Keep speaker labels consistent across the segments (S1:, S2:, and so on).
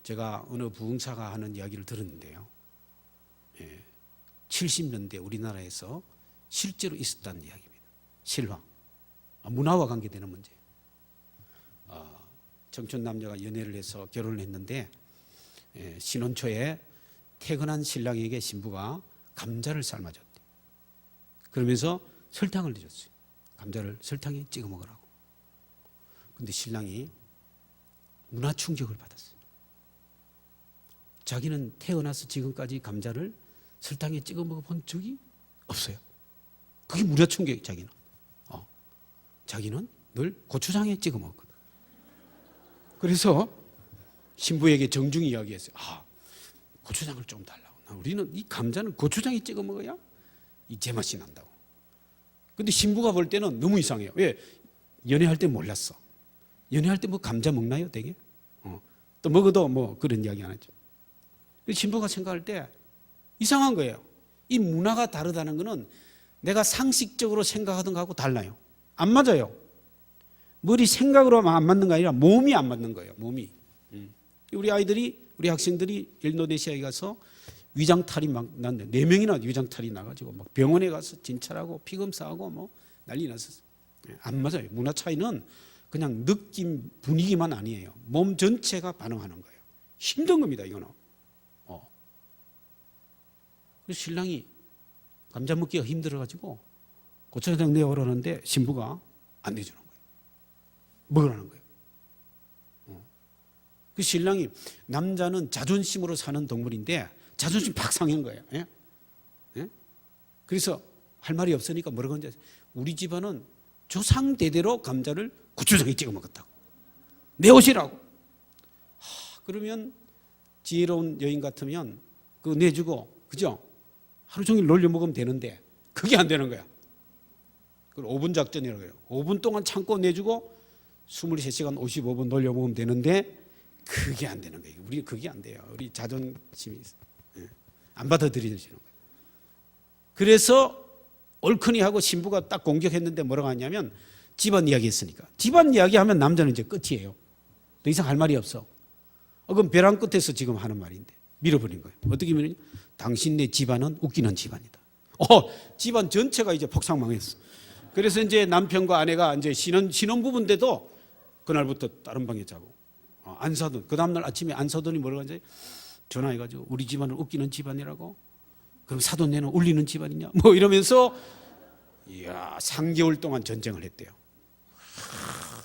S1: 제가 어느 부흥사가 하는 이야기를 들었는데요. 70년대 우리나라에서 실제로 있었다는 이야기입니다. 실화. 문화와 관계되는 문제. 청춘 남녀가 연애를 해서 결혼을 했는데 신혼 초에 퇴근한 신랑에게 신부가 감자를 삶아줬대. 그러면서 설탕을 넣어줬어요. 감자를 설탕에 찍어 먹으라고. 근데 신랑이 문화 충격을 받았어요. 자기는 태어나서 지금까지 감자를 설탕에 찍어 먹어본 적이 없어요. 그게 문화 충격이 자기는. 자기는 늘 고추장에 찍어 먹었거든. 그래서 신부에게 정중히 이야기했어요. 고추장을 좀 달라고. 우리는 이 감자는 고추장에 찍어 먹어야 이 제맛이 난다고. 근데 신부가 볼 때는 너무 이상해요. 왜? 연애할 때 몰랐어. 연애할 때 뭐 감자 먹나요, 되게? 또 먹어도 뭐 그런 이야기 안 하죠. 신부가 생각할 때 이상한 거예요. 이 문화가 다르다는 거는 내가 상식적으로 생각하던 거하고 달라요. 안 맞아요. 머리 생각으로 안 맞는 거 아니라 몸이 안 맞는 거예요. 몸이. 우리 아이들이, 우리 학생들이 인도네시아에 가서 위장탈이 막 났는데 4명이나 위장탈이 나가지고 막 병원에 가서 진찰하고 피검사하고 뭐 난리 났었어요. 안 맞아요. 문화 차이는 그냥 느낌, 분위기만 아니에요. 몸 전체가 반응하는 거예요. 힘든 겁니다, 이거는. 그래서 신랑이 감자 먹기가 힘들어가지고 고추장 내오라는데 신부가 안 내주는 거예요. 먹으라는 거예요. 그 신랑이, 남자는 자존심으로 사는 동물인데 자존심 팍 상한 거예요. 예? 예? 그래서 할 말이 없으니까 뭐라고 하는지, 우리 집안은 조상 대대로 감자를 고추장에 찍어 먹었다고. 내오시라고. 그러면 지혜로운 여인 같으면 그거 내주고, 그죠? 하루 종일 놀려 먹으면 되는데 그게 안 되는 거야. 그걸 5분 작전이라고 해요. 5분 동안 참고 내주고 23시간 55분 놀려 먹으면 되는데 그게 안 되는 거예요. 우리 그게 안 돼요. 우리 자존심이 있어요. 안 받아들이시는 거예요. 그래서 얼큰이 하고 신부가 딱 공격했는데 뭐라고 하냐면, 집안 이야기 했으니까. 집안 이야기 하면 남자는 이제 끝이에요. 더 이상 할 말이 없어. 그럼 벼랑 끝에서 지금 하는 말인데 밀어버린 거예요. 어떻게 밀었냐? 당신네 집안은 웃기는 집안이다. 집안 전체가 이제 폭삭망했어. 그래서 이제 남편과 아내가 이제 신혼부부인데도 그날부터 다른 방에 자고, 안 사돈, 그 다음날 아침에 안 사돈이 뭐라고 하지? 전화해가지고 우리 집안은 웃기는 집안이라고? 그럼 사돈네는 울리는 집안이냐? 뭐 이러면서 3개월 동안 전쟁을 했대요.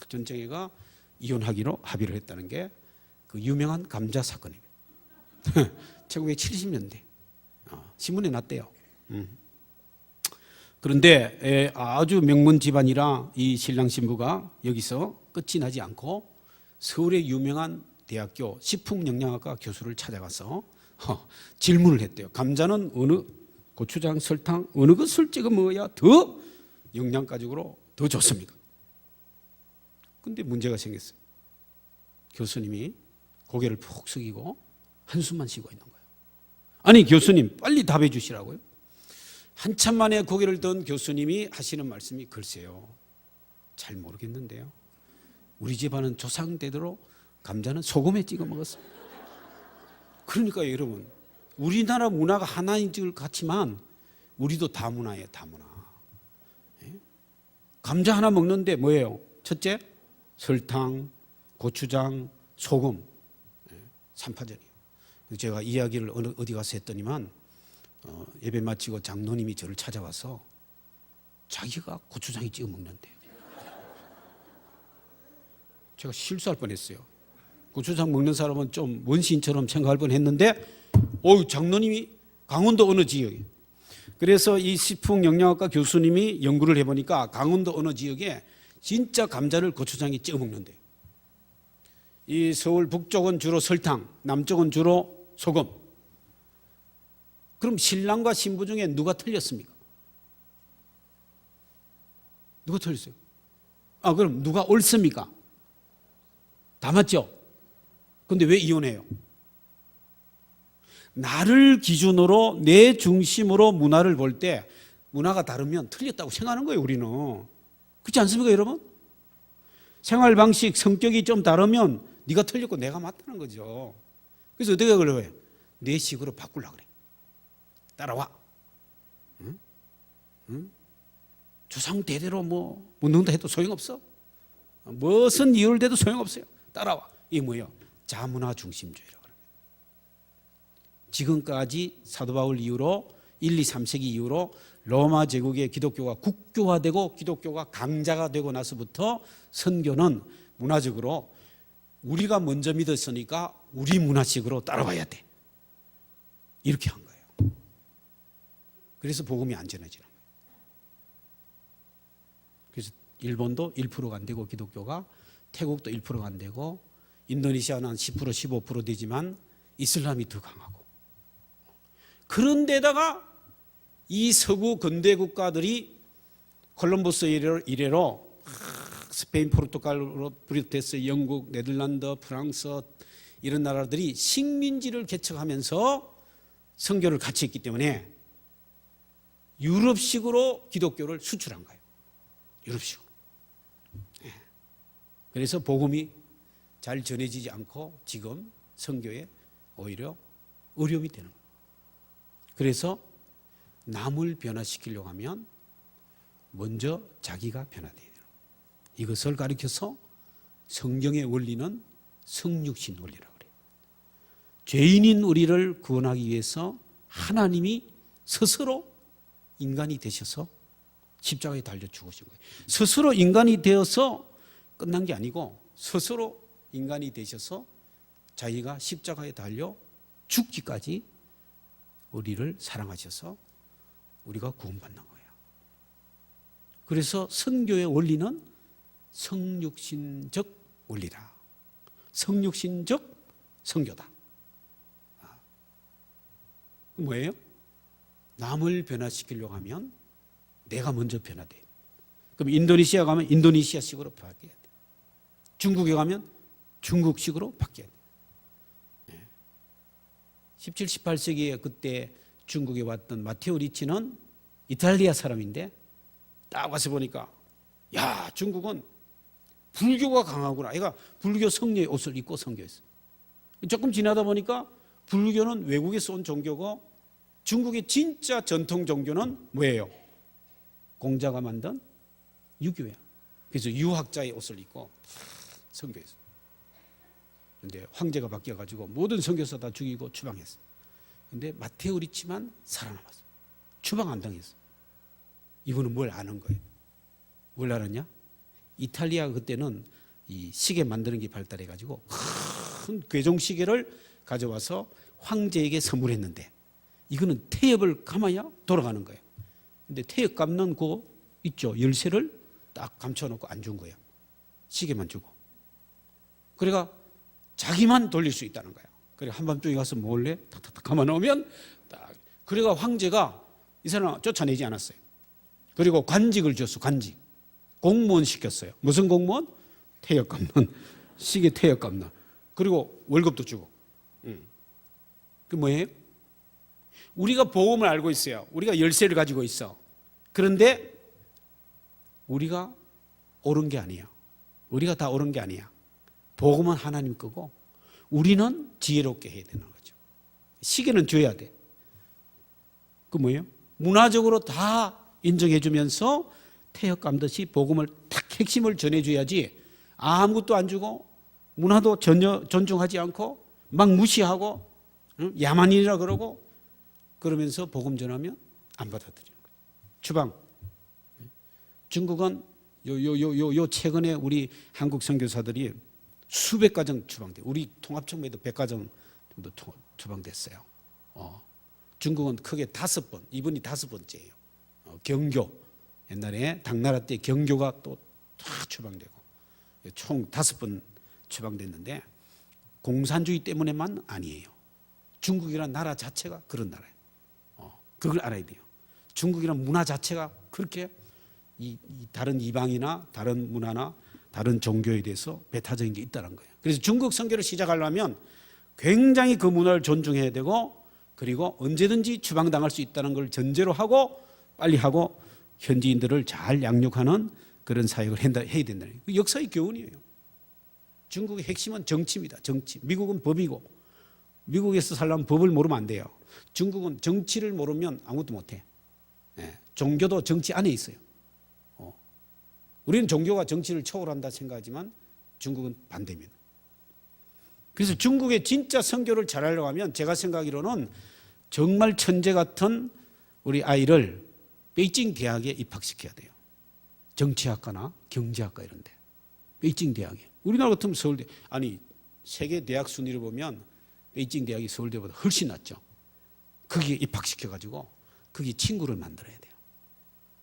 S1: 전쟁회가 이혼하기로 합의를 했다는 게 그 유명한 감자 사건입니다. 1970년대 신문에 났대요. 그런데 아주 명문 집안이라 이 신랑 신부가 여기서 끝이 나지 않고 서울의 유명한 대학교 식품영양학과 교수를 찾아가서 질문을 했대요. 감자는 어느, 고추장, 설탕 어느 것을 찍어 먹어야 더 영양 가지고 더 좋습니까? 근데 문제가 생겼어요. 교수님이 고개를 푹 숙이고 한숨만 쉬고 있는 거예요. 아니 교수님 빨리 답해 주시라고요. 한참 만에 고개를 든 교수님이 하시는 말씀이, 글쎄요, 잘 모르겠는데요, 우리 집안은 조상대대로 감자는 소금에 찍어 먹었어요. 그러니까요, 여러분, 우리나라 문화가 하나인 줄 같지만 우리도 다문화예요, 다문화. 감자 하나 먹는데 뭐예요? 첫째, 설탕, 고추장, 소금, 3파전이에요. 제가 이야기를 어디 가서 했더니만 예배 마치고 장로님이 저를 찾아와서 자기가 고추장에 찍어 먹는데요. 제가 실수할 뻔했어요. 고추장 먹는 사람은 좀 원시인처럼 생각할 뻔했는데, 장로님이 강원도 어느 지역에, 그래서 이 식품영양학과 교수님이 연구를 해보니까 강원도 어느 지역에 진짜 감자를 고추장에 찍어 먹는데요. 이 서울 북쪽은 주로 설탕, 남쪽은 주로 소금. 그럼 신랑과 신부 중에 누가 틀렸습니까? 누가 틀렸어요? 그럼 누가 옳습니까? 다 맞죠? 근데 왜 이혼해요? 나를 기준으로, 내 중심으로 문화를 볼 때 문화가 다르면 틀렸다고 생각하는 거예요, 우리는. 그렇지 않습니까, 여러분? 생활 방식, 성격이 좀 다르면 네가 틀렸고 내가 맞다는 거죠. 그래서 어떻게 그래요? 내 식으로 바꾸려고 그래. 따라와. 응? 응? 조상 대대로 뭐 묻는다 해도 소용없어. 무슨 이유를 대도 소용없어요. 따라와. 이게 뭐예요? 자문화 중심주의라고 합니다. 지금까지 사도 바울 이후로 1, 2, 3세기 이후로 로마 제국의 기독교가 국교화되고 기독교가 강자가 되고 나서부터 선교는 문화적으로 우리가 먼저 믿었으니까 우리 문화식으로 따라와야 돼. 이렇게 한 거예요. 그래서 복음이 안 전해지는 거예요. 그래서 일본도 1%가 안 되고 기독교가, 태국도 1%가 안 되고, 인도네시아는 한 10% 15% 되지만 이슬람이 더 강하고. 그런데다가 이 서구 근대 국가들이 콜럼버스 이래로 스페인, 포르투갈로 비롯해서 영국, 네덜란드, 프랑스 이런 나라들이 식민지를 개척하면서 선교를 같이 했기 때문에 유럽식으로 기독교를 수출한 거예요. 유럽식으로. 그래서 복음이 잘 전해지지 않고 지금 선교에 오히려 어려움이 되는 거예요. 그래서 남을 변화시키려고 하면 먼저 자기가 변화돼야 돼요. 이것을 가리켜서 성경의 원리는 성육신 원리라고 그래요. 죄인인 우리를 구원하기 위해서 하나님이 스스로 인간이 되셔서 십자가에 달려 죽으신 거예요. 스스로 인간이 되어서 끝난 게 아니고 스스로 인간이 되셔서 자기가 십자가에 달려 죽기까지 우리를 사랑하셔서 우리가 구원받는 거예요. 그래서 선교의 원리는 성육신적 원리다. 성육신적 선교다. 뭐예요? 남을 변화시키려고 하면 내가 먼저 변화돼요. 그럼 인도네시아 가면 인도네시아식으로 바뀌어야 돼. 중국에 가면 중국식으로 바뀌어야 돼. 17, 18세기에 그때 중국에 왔던 마테오 리치는 이탈리아 사람인데 딱 와서 보니까 야, 중국은 불교가 강하구나. 얘가 불교 성녀의 옷을 입고 선교했어. 조금 지나다 보니까 불교는 외국에서 온 종교고 중국의 진짜 전통 종교는 뭐예요? 공자가 만든 유교야. 그래서 유학자의 옷을 입고 선교했어. 그런데 황제가 바뀌어가지고 모든 선교사 다 죽이고 추방했어. 근데 마테오 리치만 살아남았어. 추방 안 당했어. 이분은 뭘 아는 거예요? 뭘 알았냐? 이탈리아가 그때는 이 시계 만드는 게 발달해가지고 큰 괴종 시계를 가져와서 황제에게 선물했는데 이거는 태엽을 감아야 돌아가는 거예요. 근데 태엽 감는 거 있죠? 열쇠를 딱 감춰놓고 안 준 거예요. 시계만 주고. 그래가 자기만 돌릴 수 있다는 거예요. 그래 한밤중에 가서 몰래 탁탁탁 감아놓으면 딱. 그래가 황제가 이 사람 쫓아내지 않았어요. 그리고 관직을 줬어. 관직. 공무원 시켰어요. 무슨 공무원? 태엽 감는, 시계 태엽 감는. 그리고 월급도 주고. 그 뭐예요? 우리가 복음을 알고 있어요. 우리가 열쇠를 가지고 있어. 그런데 우리가 옳은 게 아니에요. 우리가 다 옳은 게 아니야. 복음은 하나님 거고 우리는 지혜롭게 해야 되는 거죠. 시계는 줘야 돼. 그 뭐예요? 문화적으로 다 인정해 주면서 태엽 감듯이 복음을 딱 핵심을 전해줘야지 아무것도 안 주고 문화도 전혀 존중하지 않고 막 무시하고 야만인이라 그러고 그러면서 복음 전하면 안 받아들이는 거예요. 추방. 중국은 요 최근에 우리 한국 선교사들이 수백 가정 추방돼요. 우리 통합청매도 100가정 정도 추방됐어요. 중국은 크게 5번, 이번이 5번째예요. 경교. 옛날에 당나라 때 경교가 또 다 추방되고 총 5번 추방됐는데 공산주의 때문에만 아니에요. 중국이란 나라 자체가 그런 나라예요. 그걸 알아야 돼요. 중국이란 문화 자체가 그렇게 이 다른 이방이나 다른 문화나 다른 종교에 대해서 배타적인 게 있다는 거예요. 그래서 중국 선교를 시작하려면 굉장히 그 문화를 존중해야 되고 그리고 언제든지 추방당할 수 있다는 걸 전제로 하고 빨리 하고 현지인들을 잘 양육하는 그런 사역을 해야 된다는 거예요. 역사의 교훈이에요. 중국의 핵심은 정치입니다. 정치. 미국은 법이고 미국에서 살려면 법을 모르면 안 돼요. 중국은 정치를 모르면 아무것도 못해. 예, 종교도 정치 안에 있어요. 우리는 종교가 정치를 초월한다 생각하지만 중국은 반대입니다. 그래서 중국의 진짜 선교를 잘하려고 하면 제가 생각하기로는 정말 천재 같은 우리 아이를 베이징 대학에 입학시켜야 돼요. 정치학과나 경제학과 이런 데. 베이징 대학에. 우리나라 같으면 서울대. 아니 세계 대학 순위를 보면 베이징 대학이 서울대보다 훨씬 낫죠. 거기에 입학시켜가지고 거기 친구를 만들어야 돼요.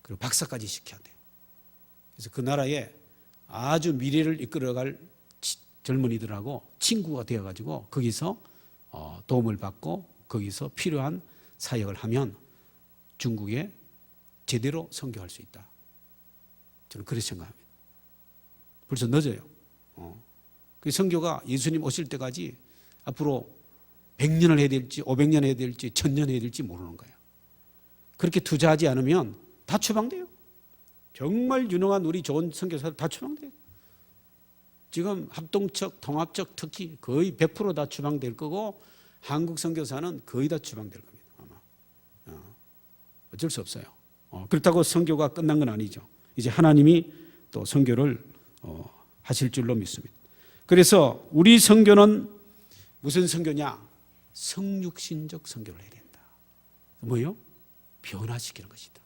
S1: 그리고 박사까지 시켜야 돼요. 그래서 그 나라에 아주 미래를 이끌어갈 젊은이들하고 친구가 되어가지고 거기서 도움을 받고 거기서 필요한 사역을 하면 중국에 제대로 선교할 수 있다. 저는 그렇게 생각합니다. 벌써 늦어요. 그 선교가 예수님 오실 때까지 앞으로 100년을 해야 될지 500년 해야 될지 1000년 해야 될지 모르는 거예요. 그렇게 투자하지 않으면 다 추방돼요. 정말 유능한 우리 좋은 선교사들 다 추방돼요. 지금 합동척, 통합척 특히 거의 100% 다 추방될 거고 한국 선교사는 거의 다 추방될 겁니다. 아마. 어쩔 수 없어요. 그렇다고 선교가 끝난 건 아니죠. 이제 하나님이 또 선교를 하실 줄로 믿습니다. 그래서 우리 선교는 무슨 선교냐? 성육신적 선교를 해야 된다. 뭐요? 변화시키는 것이다.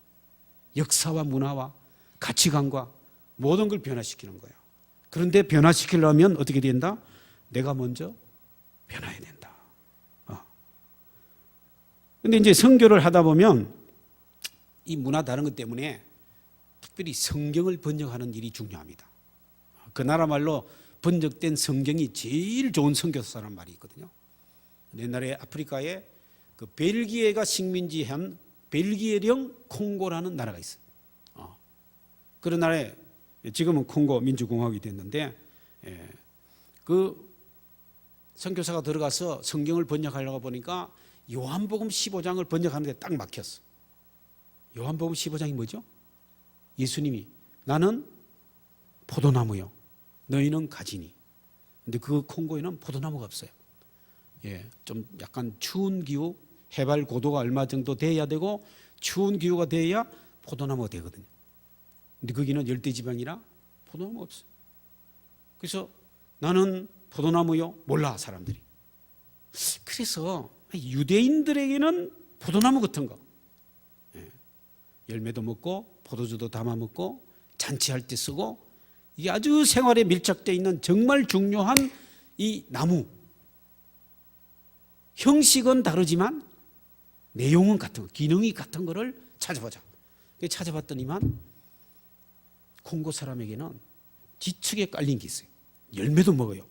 S1: 역사와 문화와 가치관과 모든 걸 변화시키는 거예요. 그런데 변화시키려면 어떻게 된다? 내가 먼저 변화해야 된다. 그런데 이제 선교를 하다 보면 이 문화 다른 것 때문에 특별히 성경을 번역하는 일이 중요합니다. 그 나라 말로 번역된 성경이 제일 좋은 선교사라는 말이 있거든요. 옛날에 아프리카에 그 벨기에가 식민지한 벨기에령 콩고라는 나라가 있어요. 그런 나라에 지금은 콩고 민주공화국이 됐는데 그 선교사가 들어가서 성경을 번역하려고 보니까 요한복음 15장을 번역하는 데 딱 막혔어. 요한복음 15장이 뭐죠? 예수님이 나는 포도나무요 너희는 가지니. 근데 그 콩고에는 포도나무가 없어요. 좀 약간 추운 기후, 해발 고도가 얼마 정도 돼야 되고 추운 기후가 돼야 포도나무가 되거든요. 근데 거기는 열대지방이라 포도나무가 없어요. 그래서 나는 포도나무요? 몰라 사람들이. 그래서 유대인들에게는 포도나무 같은 거 열매도 먹고 포도주도 담아 먹고 잔치할 때 쓰고 이게 아주 생활에 밀착되어 있는 정말 중요한 이 나무. 형식은 다르지만 내용은 같은 거, 기능이 같은 거를 찾아보자. 찾아봤더니만 콩고 사람에게는 지측에 깔린 게 있어요. 열매도 먹어요.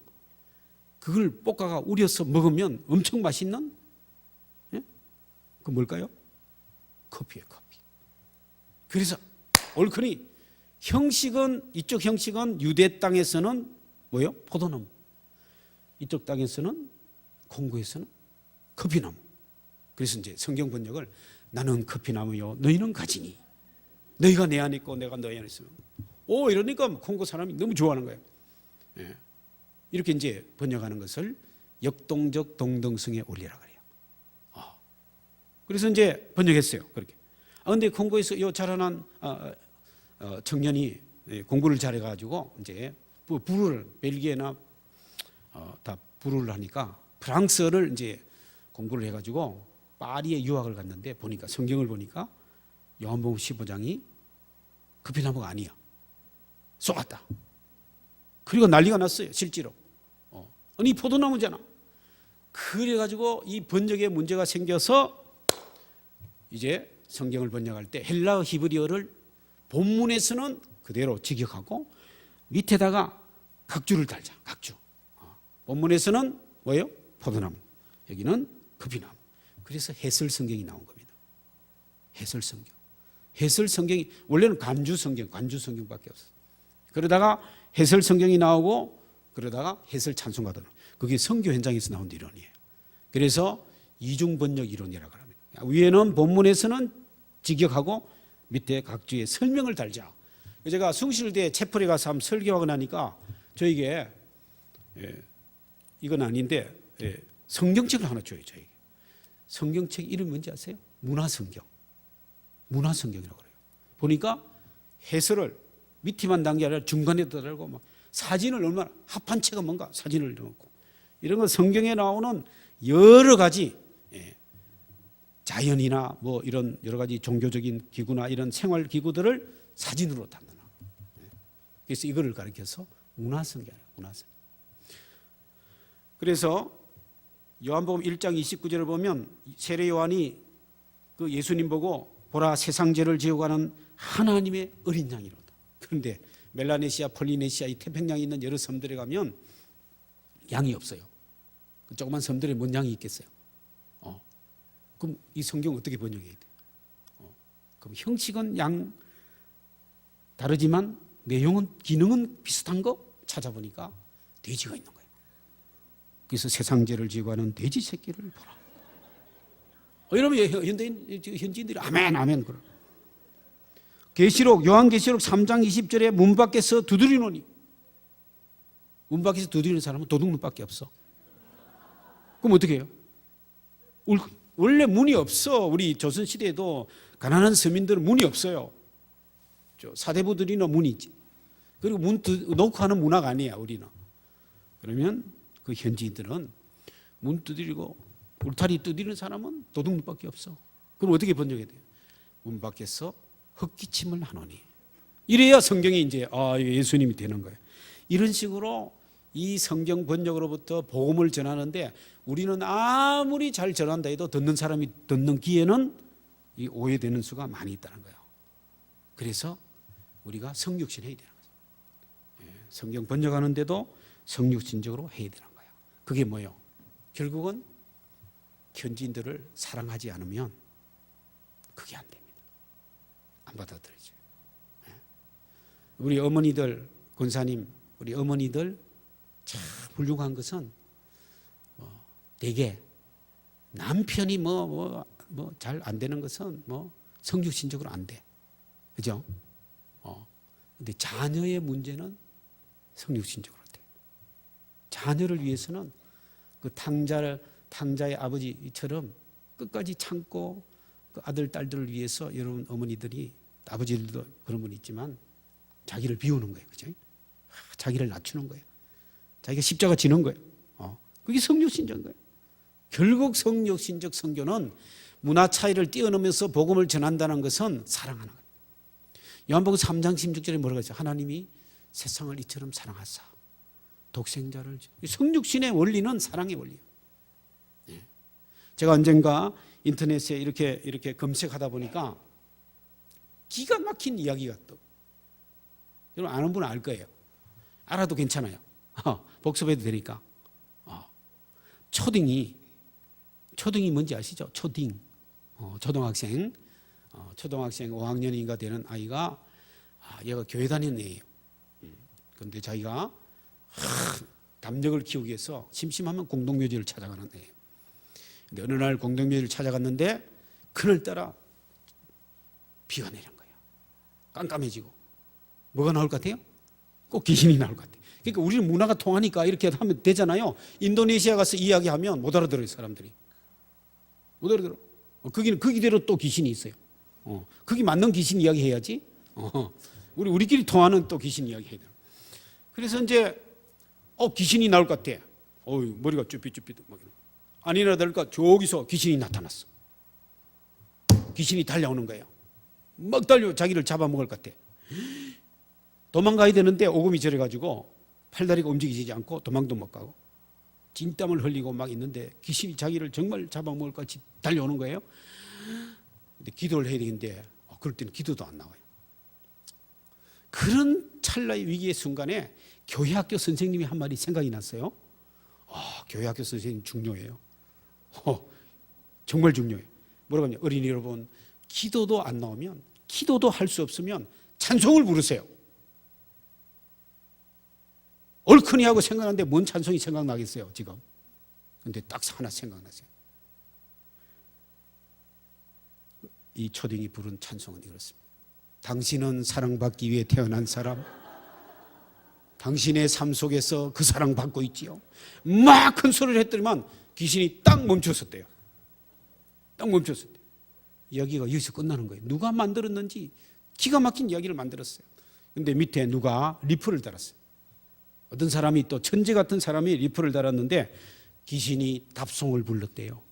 S1: 그걸 볶아가 우려서 먹으면 엄청 맛있는 그 뭘까요? 커피예요, 커피. 그래서 옳거니 형식은 이쪽 형식은 유대 땅에서는 뭐요? 포도나무. 이쪽 땅에서는 콩고에서는 커피나무. 그래서 이제 성경 번역을 나는 커피나무요 너희는 가지니. 너희가 내 안에 있고 내가 너희 안에 있으면. 이러니까 콩고 사람이 너무 좋아하는 거예요. 이렇게 이제 번역하는 것을 역동적 동등성의 원리라 그래요. 그래서 이제 번역했어요. 그렇게. 근데 콩고에서 요 자라난 청년이 공부를 잘해가지고 이제 불을 벨기에나 다 불을 하니까 프랑스어를 이제 공부를 해가지고 파리에 유학을 갔는데 보니까 성경을 보니까 요한복음 15장이 커피나무가 아니야. 쏘았다. 그리고 난리가 났어요. 실제로. 아니 포도나무잖아. 그래가지고 이 번역에 문제가 생겨서 이제 성경을 번역할 때 헬라어 히브리어를 본문에서는 그대로 직역하고 밑에다가 각주를 달자. 각주. 본문에서는 뭐예요? 포도나무. 여기는 커피나무. 그래서 해설 성경이 나온 겁니다. 해설 성경. 해설 성경이 원래는 간주 성경밖에 없어요. 그러다가 해설 성경이 나오고 그러다가 해설 찬송가도 나오고 그게 선교 현장에서 나온 이론이에요. 그래서 이중 번역 이론이라고 합니다. 위에는 본문에서는 직역하고 밑에 각주에 설명을 달자. 제가 숭실대 채플에 가서 한번 설교하고 나니까 저에게 이건 아닌데 성경책을 하나 줘요, 저에게. 성경책 이름이 뭔지 아세요? 문화성경. 문화성경이라고 그래요. 보니까 해설을 밑에만 단 게 아니라 중간에도 달고 막 사진을 얼마나 합한 채가 뭔가 사진을 넣고 이런 건 성경에 나오는 여러 가지 자연이나 뭐 이런 여러 가지 종교적인 기구나 이런 생활 기구들을 사진으로 담는. 그래서 이거를 가리켜서 문화성경이에요. 문화성경. 그래서 요한복음 1장 29절을 보면 세례 요한이 그 예수님 보고 보라 세상 죄를 지어가는 하나님의 어린 양이로다. 그런데 멜라네시아, 폴리네시아 이 태평양에 있는 여러 섬들에 가면 양이 없어요. 그 조그만 섬들에 뭔 양이 있겠어요? 그럼 이 성경 어떻게 번역해야 돼요? 그럼 형식은 양 다르지만 내용은 기능은 비슷한 거 찾아보니까 돼지가 있는 거예요. 그래서 세상 죄를 지고 하는 돼지 새끼를 보라. 이러면 현지인들이 아멘 아멘 그러. 계시록 요한계시록 3장 20절에 문 밖에서 두드리노니. 문 밖에서 두드리는 사람은 도둑문밖에 없어. 그럼 어떻게 해요? 원래 문이 없어. 우리 조선시대에도 가난한 서민들은 문이 없어요. 사대부들이나 문이 있지. 그리고 문 놓고 하는 문화가 아니야 우리는. 그러면 그 현지인들은 문 두드리고 울타리 두드리는 사람은 도둑문밖에 없어. 그럼 어떻게 번역해야 돼요? 문 밖에서 헛기침을 하노니. 이래야 성경이 이제 예수님이 되는 거예요. 이런 식으로 이 성경 번역으로부터 복음을 전하는데 우리는 아무리 잘 전한다 해도 듣는 사람이 듣는 귀에는 이 오해되는 수가 많이 있다는 거예요. 그래서 우리가 성육신 해야 되는 거죠. 성경 번역하는데도 성육신적으로 해야 되는 거예요. 그게 뭐예요? 결국은 현지인들을 사랑하지 않으면 그게 안 됩니다. 안 받아들여져요. 우리 어머니들, 권사님, 우리 어머니들 참 훌륭한 것은 대개 남편이 잘 안 되는 것은 성육신적으로 안 돼. 그죠? 근데 자녀의 문제는 성육신적으로 돼. 자녀를 위해서는 그 탕자의 아버지처럼 끝까지 참고 그 아들, 딸들을 위해서 여러분 어머니들이 아버지들도 그런 분이 있지만 자기를 비우는 거예요. 그죠? 자기를 낮추는 거예요. 자기가 십자가 지는 거예요. 그게 성육신적인 거예요. 결국 성육신적 선교는 문화 차이를 뛰어넘으면서 복음을 전한다는 것은 사랑하는 거예요. 요한복음 3장 16절에 뭐라고 했어요? 하나님이 세상을 이처럼 사랑하사 독생자를. 성육신의 원리는 사랑의 원리예요. 제가 언젠가 인터넷에 이렇게 검색하다 보니까 기가 막힌 이야기가 또. 여러분 아는 분은 알 거예요. 알아도 괜찮아요. 복습해도 되니까. 초딩이 뭔지 아시죠? 초딩. 초등학생 5학년인가 되는 아이가 얘가 교회 다니는 애예요. 그런데 자기가 담력을 키우기 위해서 심심하면 공동묘지를 찾아가는 애예요. 근데 어느 날 공동묘지를 찾아갔는데 그날따라 비가 내린 거예요. 깜깜해지고. 뭐가 나올 것 같아요? 꼭 귀신이 나올 것 같아요. 그러니까 우리는 문화가 통하니까 이렇게 하면 되잖아요. 인도네시아 가서 이야기하면 못 알아들어요, 사람들이. 못 알아들어. 거기는 거기대로 또 귀신이 있어요. 거기 맞는 귀신 이야기 해야지. 우리끼리 통하는 또 귀신 이야기 해야 돼. 그래서 이제 귀신이 나올 것 같아. 머리가 쭈삣쭈삣 막 아니나 다를까 저기서 귀신이 나타났어. 귀신이 달려오는 거예요. 막 달려 자기를 잡아먹을 것 같아. 도망가야 되는데 오금이 저래가지고 팔다리가 움직이지 않고 도망도 못 가고 진땀을 흘리고 막 있는데 귀신이 자기를 정말 잡아먹을 것 같이 달려오는 거예요. 근데 기도를 해야 되는데 그럴 때는 기도도 안 나와요. 그런 찰나의 위기의 순간에 교회학교 선생님이 한 말이 생각이 났어요. 교회학교 선생님 중요해요. 정말 중요해요. 뭐라고 하냐? 어린이 여러분, 기도도 안 나오면, 기도도 할 수 없으면 찬송을 부르세요. 얼큰이 하고 생각하는데 뭔 찬송이 생각나겠어요, 지금? 근데 딱 하나 생각났어요. 이 초딩이 부른 찬송은 이렇습니다. 당신은 사랑받기 위해 태어난 사람, 당신의 삶 속에서 그 사랑받고 있지요. 막 큰 소리를 했더니만 귀신이 딱 멈췄었대요. 딱 멈췄었대요. 이야기가 여기서 끝나는 거예요. 누가 만들었는지 기가 막힌 이야기를 만들었어요. 근데 밑에 누가 리플을 달았어요. 어떤 사람이 또 천재 같은 사람이 리플을 달았는데 귀신이 답송을 불렀대요.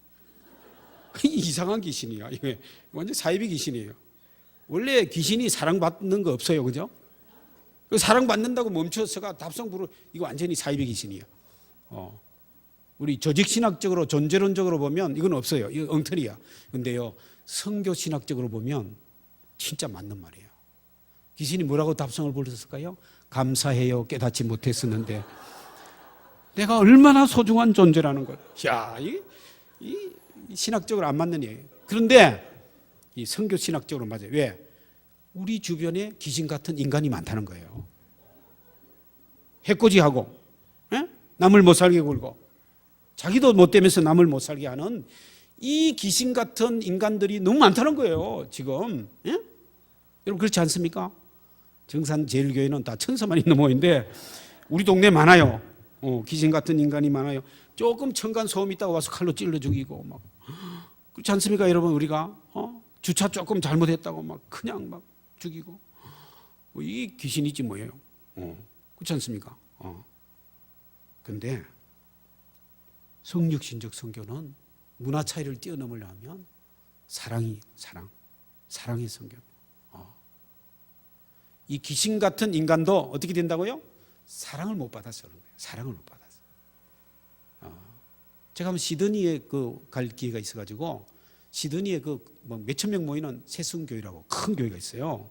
S1: 이상한 귀신이야. 이게 완전 사이비 귀신이에요. 원래 귀신이 사랑받는 거 없어요. 그죠? 사랑받는다고 멈춰서가 답송 부르, 이거 완전히 사이비 귀신이에요. 우리 조직신학적으로 존재론적으로 보면 이건 없어요. 이거 엉터리야. 근데요, 성교신학적으로 보면 진짜 맞는 말이에요. 귀신이 뭐라고 답송을 불렀을까요? 감사해요. 깨닫지 못했었는데 내가 얼마나 소중한 존재라는 걸. 야, 이 신학적으로 안 맞는 얘기예요. 그런데 이 성교 신학적으로 맞아요. 왜? 우리 주변에 귀신 같은 인간이 많다는 거예요. 해코지하고, 남을 못 살게 굴고, 자기도 못 되면서 남을 못 살게 하는 이 귀신 같은 인간들이 너무 많다는 거예요. 지금. 여러분 그렇지 않습니까? 정산제일교회는 다 천사만 있는 모임인데 우리 동네 많아요. 귀신 같은 인간이 많아요. 조금 층간 소음 있다고 와서 칼로 찔러 죽이고 막. 그렇지 않습니까, 여러분? 우리가 주차 조금 잘못했다고 막 그냥 막 죽이고. 이 귀신이지 뭐예요. 그렇지 않습니까? 근데 성육신적 성교는 문화 차이를 뛰어넘으려면 사랑의 성교. 이 귀신 같은 인간도 어떻게 된다고요? 사랑을 못 받아서 그런 거예요. 사랑을 못 받아서. 제가 한번 시드니에 갈 기회가 있어가지고 시드니에 몇천 명 모이는 세승교회라고 큰 교회가 있어요.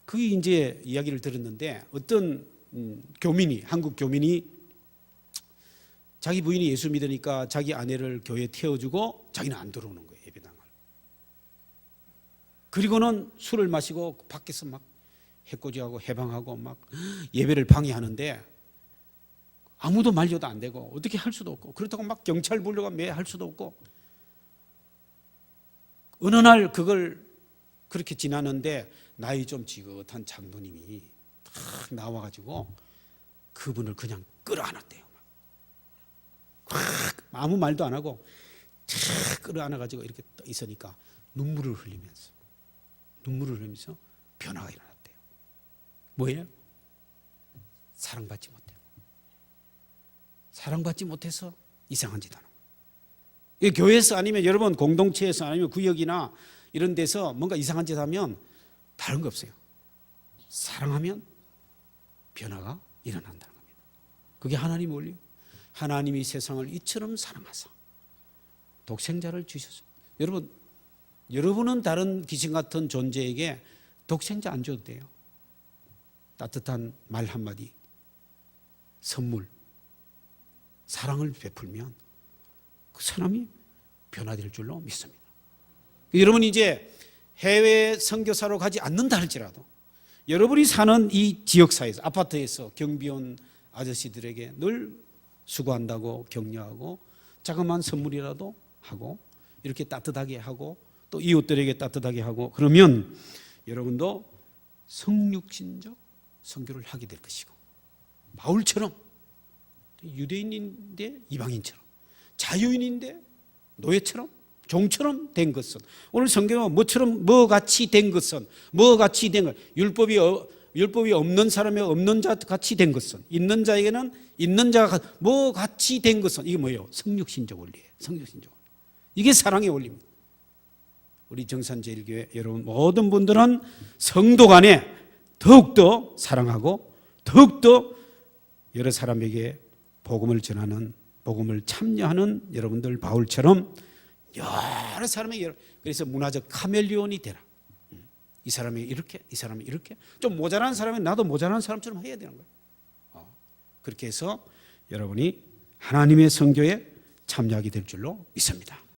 S1: 그게 이제 이야기를 들었는데 어떤 교민이, 한국 교민이 자기 부인이 예수 믿으니까 자기 아내를 교회에 태워주고 자기는 안 들어오는 거예요, 예배당을. 그리고는 술을 마시고 밖에서 막 해코지하고 해방하고 막 예배를 방해하는데 아무도 말려도 안 되고 어떻게 할 수도 없고 그렇다고 막 경찰 불러가 매 할 수도 없고 어느 날 그걸 그렇게 지나는데 나이 좀 지긋한 장로님이 탁 나와가지고 그분을 그냥 끌어안았대요. 아무 말도 안 하고 탁 끌어안아가지고 이렇게 떠 있으니까 눈물을 흘리면서 변화가 일어났대요. 뭐예요? 사랑받지 못해요. 사랑받지 못해서 이상한 짓 하는 거예요. 교회에서 아니면 여러분 공동체에서 아니면 구역이나 이런 데서 뭔가 이상한 짓 하면 다른 거 없어요. 사랑하면 변화가 일어난다는 겁니다. 그게 하나님 원리예요. 하나님이 세상을 이처럼 사랑하사 독생자를 주셨어요. 여러분은 다른 귀신 같은 존재에게 독생자 안 줘도 돼요. 따뜻한 말 한마디, 선물, 사랑을 베풀면 그 사람이 변화될 줄로 믿습니다. 여러분이 이제 해외 선교사로 가지 않는다 할지라도 여러분이 사는 이 지역사회에서 아파트에서 경비원 아저씨들에게 늘 수고한다고 격려하고 자그마한 선물이라도 하고 이렇게 따뜻하게 하고 또 이웃들에게 따뜻하게 하고 그러면 여러분도 성육신적 선교를 하게 될 것이고 바울처럼 유대인인데 이방인처럼 자유인인데 노예처럼 종처럼 된 것은 오늘 성경은 뭐 같이 된 것은 뭐 같이 된 것 율법이 없는 사람이 없는 자 같이 된 것은 있는 자에게는 있는 자가 뭐 같이 된 것은 이게 뭐예요? 성육신적 원리예요. 성육신적 원리. 이게 사랑의 원리입니다. 우리 정산제일교회 여러분 모든 분들은 성도 간에 더욱더 사랑하고 더욱더 여러 사람에게 복음을 전하는 복음을 참여하는 여러분들 바울처럼 여러 사람에게 그래서 문화적 카멜레온이 되라. 이 사람이 이렇게 이 사람이 이렇게 좀 모자란 사람은 나도 모자란 사람처럼 해야 되는 거예요. 그렇게 해서 여러분이 하나님의 선교에 참여하게 될 줄로 믿습니다.